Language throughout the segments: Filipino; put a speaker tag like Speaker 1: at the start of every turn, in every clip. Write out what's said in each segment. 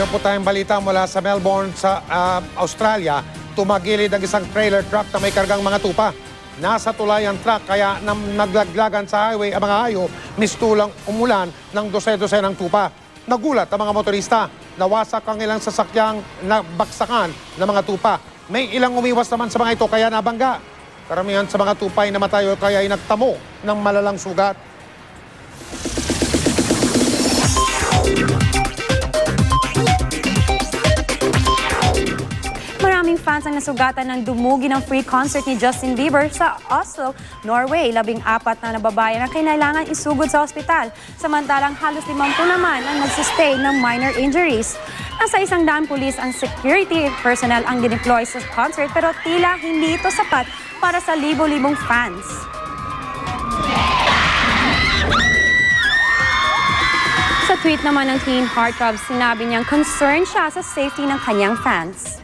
Speaker 1: Meron po tayong balita mula sa Melbourne sa Australia. Tumagilid ang isang trailer truck na may kargang mga tupa. Nasa tulay ang truck kaya naglaglagan sa highway ang mga hayo, mistulang umulan ng dose-dose ng tupa. Nagulat ang mga motorista. Nawasak ang ilang sasakyang nabaksakan ng mga tupa. May ilang umiwas naman sa mga ito kaya nabangga. Karamihan sa mga tupa ay namatay o kaya ay nagtamo ng malalang sugat.
Speaker 2: Maraming fans ang nasugatan ng dumugi ng free concert ni Justin Bieber sa Oslo, Norway. 14 na nababayan ang kailangan isugod sa ospital. Samantalang halos 50 naman ang nagsistay ng minor injuries. Nasa 100 pulis ang security personnel ang dineploy sa concert pero tila hindi ito sapat para sa libo-libong fans. Sa tweet naman ng Teen Heartthrob, sinabi niyang concerned siya sa safety ng kanyang fans.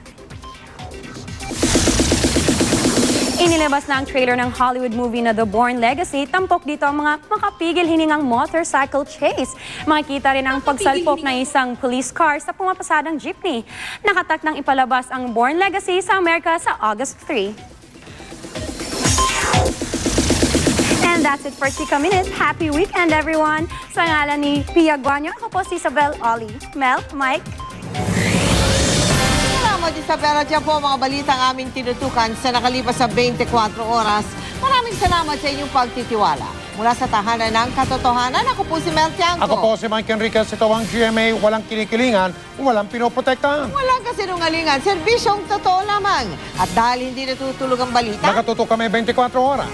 Speaker 2: Inilabas na ang trailer ng Hollywood movie na The Bourne Legacy. Tampok dito ang mga makapigil hiningang motorcycle chase. Makikita rin ang pagsalpok ng isang police car sa pumapasadang jeepney. Nakatak nang ipalabas ang Bourne Legacy sa Amerika sa August 3. And that's it for Chika Minutes. Happy weekend, everyone! Sa ngalan ni Pia Guanyo, ako po si Isabel Oli. Mel, Mike?
Speaker 3: Salamat, Isabela. Diyan po ang mga balita ang aming tinutukan sa nakalipas sa 24 oras. Maraming salamat sa inyong pagtitiwala. Mula sa tahanan ng katotohanan, ako po si Mel Tiangco.
Speaker 1: Ako po si Mike Enriquez. Ito ang GMA. Walang kinikilingan, walang pinoprotektahan.
Speaker 3: Walang kasinungalingan, serbisyong totoo lamang. At dahil hindi natutulog ang balita,
Speaker 1: Nakatutok kami 24 oras.